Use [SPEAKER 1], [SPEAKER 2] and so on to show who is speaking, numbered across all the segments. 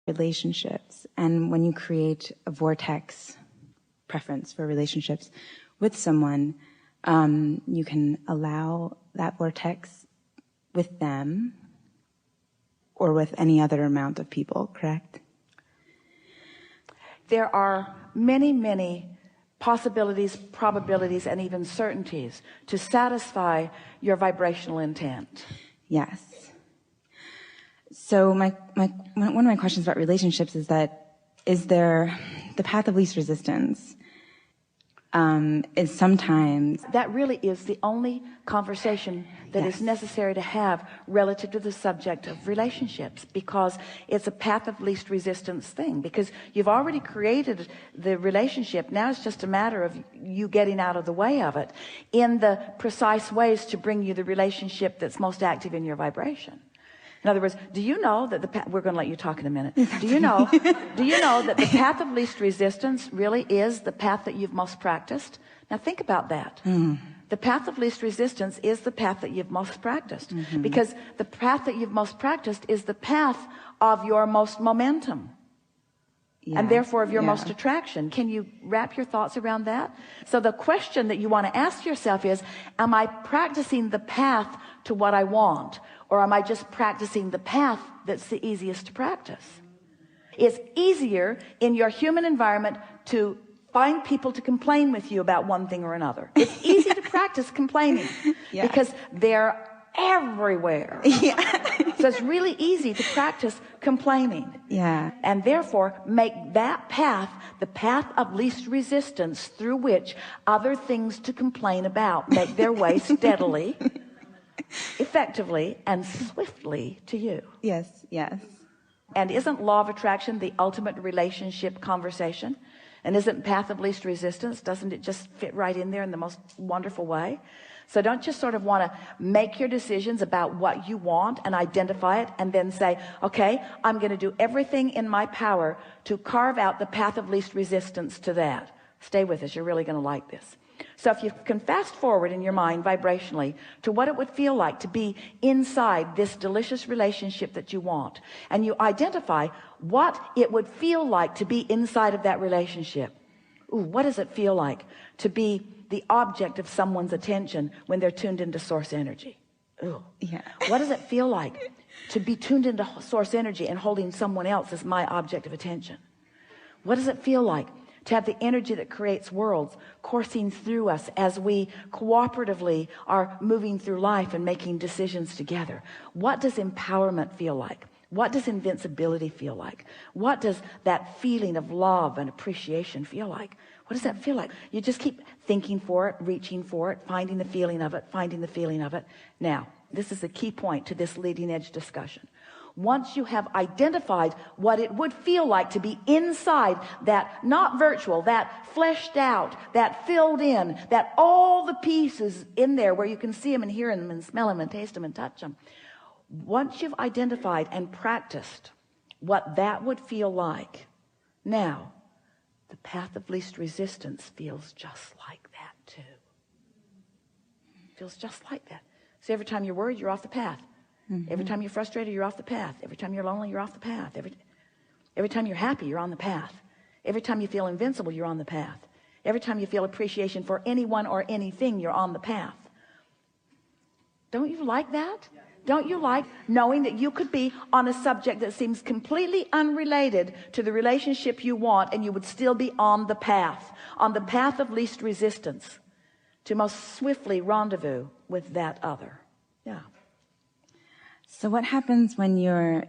[SPEAKER 1] relationships. And when you create a vortex preference for relationships with someone, you can allow that vortex with them or with any other amount of people, correct?
[SPEAKER 2] There are many, many possibilities, probabilities, and even certainties to satisfy your vibrational intent.
[SPEAKER 1] Yes. So one of my questions about relationships is that, is there the path of least resistance? Is sometimes
[SPEAKER 2] that really is the only conversation that is necessary to have relative to the subject of relationships, because it's a path of least resistance thing, because you've already created the relationship. Now it's just a matter of you getting out of the way of it in the precise ways to bring you the relationship that's most active in your vibration. In other words, do you know that we're going to let you talk in a minute. Do you know that the path of least resistance really is the path that you've most practiced? Now think about that. The path of least resistance is the path that you've most practiced, because the path that you've most practiced is the path of your most momentum. And therefore of your most attraction. Can you wrap your thoughts around that? So the question that you want to ask yourself is, am I practicing the path to what I want? Or am I just practicing the path that's the easiest to practice? It's easier in your human environment to find people to complain with you about one thing or another. It's easy to practice complaining because they're everywhere. So it's really easy to practice complaining. And therefore make that path the path of least resistance, through which other things to complain about make their way steadily, effectively, and swiftly to you.
[SPEAKER 1] Yes.
[SPEAKER 2] And isn't law of attraction the ultimate relationship conversation? And isn't path of least resistance, doesn't it just fit right in there in the most wonderful way? So don't just sort of want to make your decisions about what you want and identify it and then say, okay, I'm going to do everything in my power to carve out the path of least resistance to that. Stay with us. You're really going to like this. So if you can fast forward in your mind vibrationally to what it would feel like to be inside this delicious relationship that you want, and you identify what it would feel like to be inside of that relationship. Ooh, what does it feel like to be the object of someone's attention when they're tuned into source energy? Ooh. What does it feel like to be tuned into source energy and holding someone else as my object of attention? What does it feel like to have the energy that creates worlds coursing through us as we cooperatively are moving through life and making decisions together? What does empowerment feel like? What does invincibility feel like? What does that feeling of love and appreciation feel like? What does that feel like? You just keep thinking for it, reaching for it, finding the feeling of it, finding the feeling of it. Now, this is the key point to this leading edge discussion. Once you have identified what it would feel like to be inside that, not virtual, that fleshed out, that filled in, that all the pieces in there where you can see them and hear them and smell them and taste them and touch them. Once you've identified and practiced what that would feel like, now the path of least resistance feels just like that too. Feels just like that. So every time you're worried, you're off the path. Every time you're frustrated, you're off the path. Every time you're lonely, you're off the path. Every time you're happy, you're on the path. Every time you feel invincible, you're on the path. Every time you feel appreciation for anyone or anything, you're on the path. Don't you like that? Don't you like knowing that you could be on a subject that seems completely unrelated to the relationship you want, and you would still be on the path of least resistance to most swiftly rendezvous with that other? Yeah.
[SPEAKER 1] So what happens when you're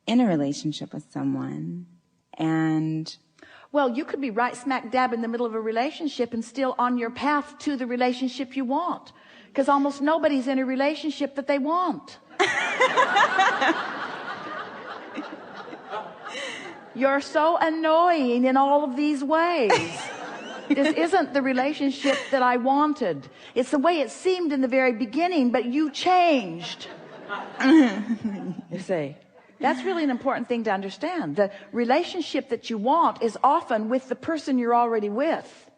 [SPEAKER 1] in a relationship with someone and...
[SPEAKER 2] Well, you could be right smack dab in the middle of a relationship and still on your path to the relationship you want. Because almost nobody's in a relationship that they want. You're so annoying in all of these ways. This isn't the relationship that I wanted. It's the way it seemed in the very beginning, but you changed. You see, that's really an important thing to understand. The relationship that you want is often with the person you're already with,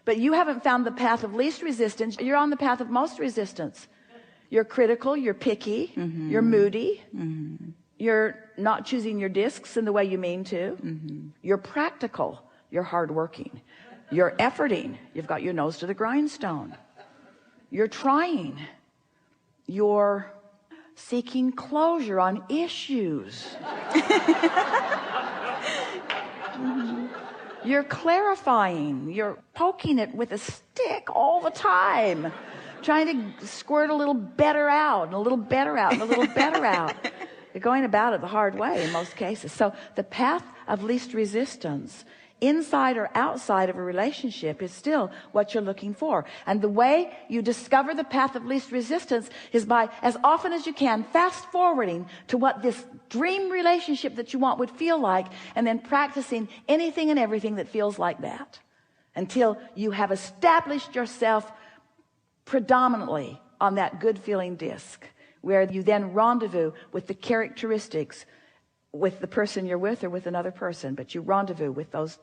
[SPEAKER 2] but you haven't found the path of least resistance. You're on the path of most resistance. You're critical, you're picky, you're moody, you're not choosing your discs in the way you mean to. You're practical. You're hardworking. You're efforting. You've got your nose to the grindstone. You're trying. You're seeking closure on issues. You're clarifying. You're poking it with a stick all the time, trying to squirt a little better out and a little better out and a little better out. You're going about it the hard way in most cases. So the path of least resistance, inside or outside of a relationship, is still what you're looking for. And the way you discover the path of least resistance is by, as often as you can, fast forwarding to what this dream relationship that you want would feel like, and then practicing anything and everything that feels like that until you have established yourself predominantly on that good feeling disc, where you then rendezvous with the characteristics with the person you're with or with another person, but you rendezvous with those.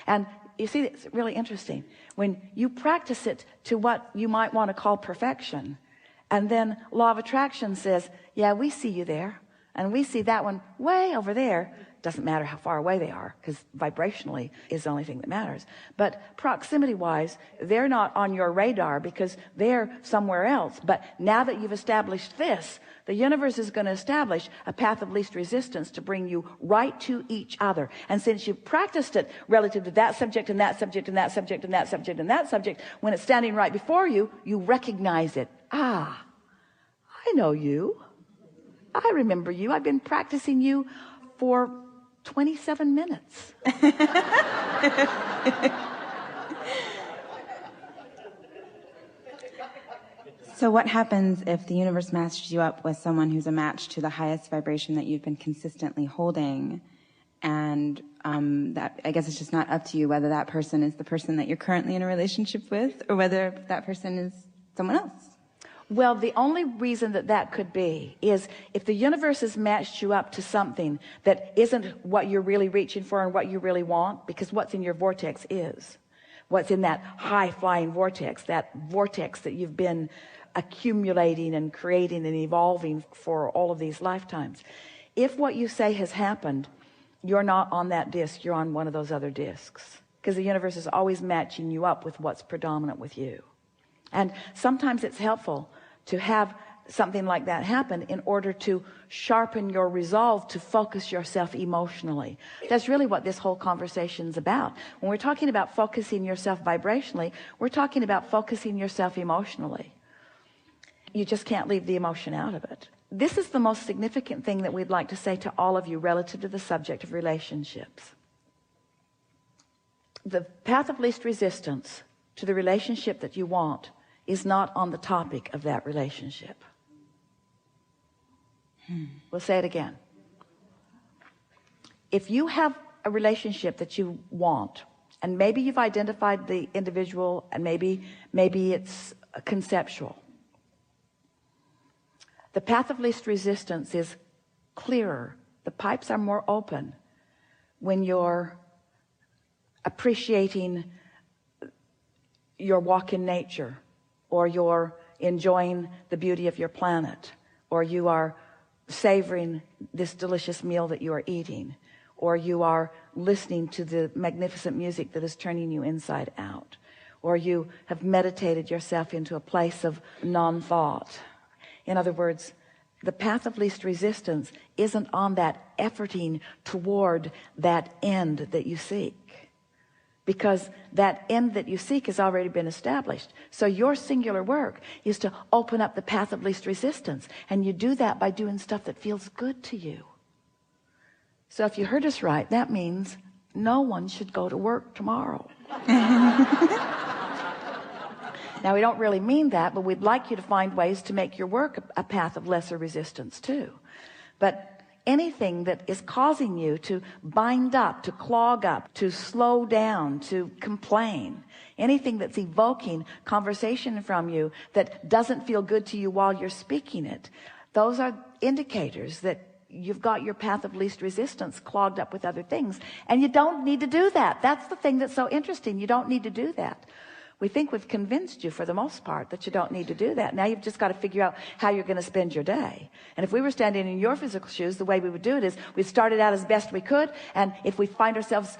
[SPEAKER 2] And you see, it's really interesting when you practice it to what you might want to call perfection, and then law of attraction says, yeah, we see you there, and we see that one way over there. Doesn't matter how far away they are, because vibrationally is the only thing that matters. But proximity wise, they're not on your radar because they're somewhere else. But now that you've established this, the universe is going to establish a path of least resistance to bring you right to each other. And since you've practiced it relative to that subject and that subject and that subject and that subject and that subject, when it's standing right before you, you recognize it. Ah, I know you. I remember you. I've been practicing you for 27 minutes.
[SPEAKER 1] So what happens if the universe matches you up with someone who's a match to the highest vibration that you've been consistently holding? And that, I guess it's just not up to you whether that person is the person that you're currently in a relationship with or whether that person is someone else.
[SPEAKER 2] Well, the only reason that that could be is if the universe has matched you up to something that isn't what you're really reaching for and what you really want, because what's in your vortex is. What's in that high-flying vortex, that vortex that you've been accumulating and creating and evolving for all of these lifetimes. If what you say has happened, you're not on that disc, you're on one of those other discs, because the universe is always matching you up with what's predominant with you. And sometimes it's helpful to have something like that happen in order to sharpen your resolve to focus yourself emotionally. That's really what this whole conversation's about. When we're talking about focusing yourself vibrationally, we're talking about focusing yourself emotionally. You just can't leave the emotion out of it. This is the most significant thing that we'd like to say to all of you relative to the subject of relationships. The path of least resistance to the relationship that you want is not on the topic of that relationship. We'll say it again. If you have a relationship that you want, and maybe you've identified the individual, and maybe it's conceptual, the path of least resistance is clearer. The pipes are more open when you're appreciating your walk in nature, or you're enjoying the beauty of your planet, or you are savoring this delicious meal that you are eating, or you are listening to the magnificent music that is turning you inside out, or you have meditated yourself into a place of non-thought. In other words, the path of least resistance isn't on that efforting toward that end that you seek, because that end that you seek has already been established. So your singular work is to open up the path of least resistance, and you do that by doing stuff that feels good to you. So if you heard us right, that means no one should go to work tomorrow. Now, we don't really mean that, but we'd like you to find ways to make your work a path of lesser resistance too. But anything that is causing you to bind up, to clog up, to slow down, to complain, anything that's evoking conversation from you that doesn't feel good to you while you're speaking it, those are indicators that you've got your path of least resistance clogged up with other things. And you don't need to do that. That's the thing that's so interesting. You don't need to do that. We think we've convinced you for the most part that you don't need to do that. Now you've just got to figure out how you're going to spend your day. And if we were standing in your physical shoes, the way we would do it is we'd start it out as best we could. And if we find ourselves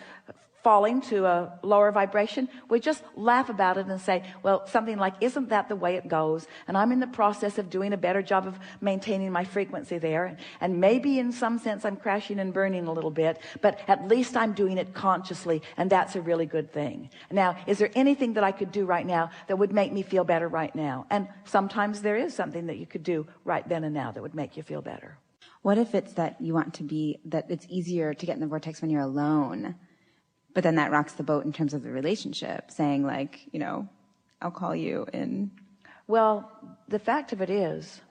[SPEAKER 2] falling to a lower vibration, we just laugh about it and say, well, something like, isn't that the way it goes? And I'm in the process of doing a better job of maintaining my frequency there. And maybe in some sense I'm crashing and burning a little bit, but at least I'm doing it consciously, and that's a really good thing. Now, is there anything that I could do right now that would make me feel better right now? And sometimes there is something that you could do right then and now that would make you feel better.
[SPEAKER 1] What if it's that you want to be, that it's easier to get in the vortex when you're alone? But then that rocks the boat in terms of the relationship, saying like, you know, I'll call you in.
[SPEAKER 2] Well, the fact of it is,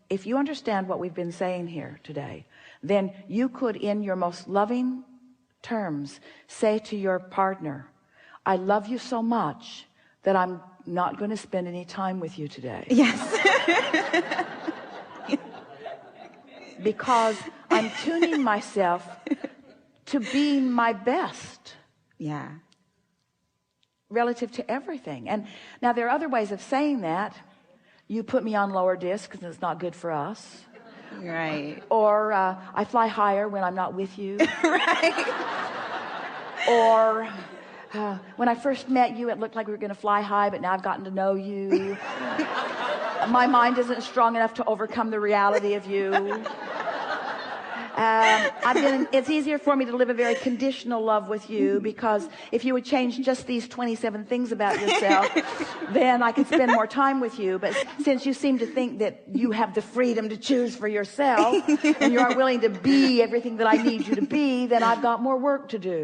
[SPEAKER 2] if you understand what we've been saying here today, then you could, in your most loving terms, say to your partner, I love you so much that I'm not going to spend any time with you today.
[SPEAKER 1] Yes.
[SPEAKER 2] Because I'm tuning myself to being my best.
[SPEAKER 1] Yeah.
[SPEAKER 2] Relative to everything. And now there are other ways of saying that. You put me on lower disc because it's not good for us.
[SPEAKER 1] Right.
[SPEAKER 2] Or I fly higher when I'm not with you.
[SPEAKER 1] Right.
[SPEAKER 2] Or when I first met you, it looked like we were going to fly high, but now I've gotten to know you. My mind isn't strong enough to overcome the reality of you. It's easier for me to live a very conditional love with you, because if you would change just these 27 things about yourself, then I could spend more time with you. But since you seem to think that you have the freedom to choose for yourself and you aren't willing to be everything that I need you to be, then I've got more work to do.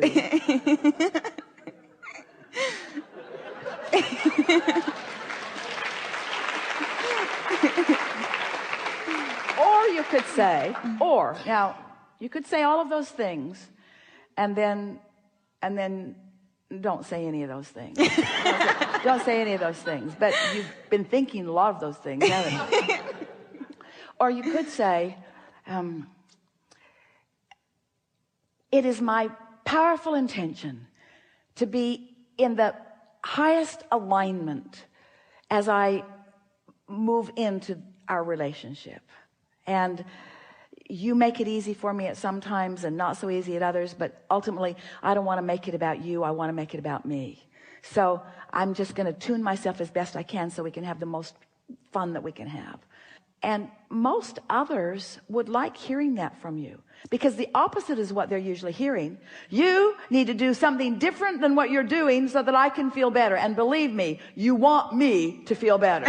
[SPEAKER 2] Or you could say, now you could say all of those things and then don't say any of those things. Don't say any of those things. But you've been thinking a lot of those things, haven't you? Or you could say, it is my powerful intention to be in the highest alignment as I move into our relationship. And you make it easy for me at some times and not so easy at others, but ultimately I don't want to make it about you. I want to make it about me. So I'm just going to tune myself as best I can so we can have the most fun that we can have. And most others would like hearing that from you, because the opposite is what they're usually hearing. You need to do something different than what you're doing so that I can feel better. And believe me, you want me to feel better.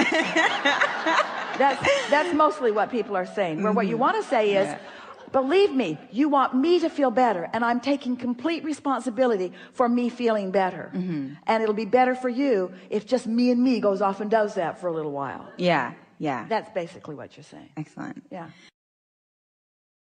[SPEAKER 2] That's mostly what people are saying. Where what you want to say is, believe me, you want me to feel better, and I'm taking complete responsibility for me feeling better. And it'll be better for you if just me and me goes off and does that for a little while.
[SPEAKER 1] Yeah. Yeah.
[SPEAKER 2] That's basically what you're saying.
[SPEAKER 1] Excellent.
[SPEAKER 2] Yeah.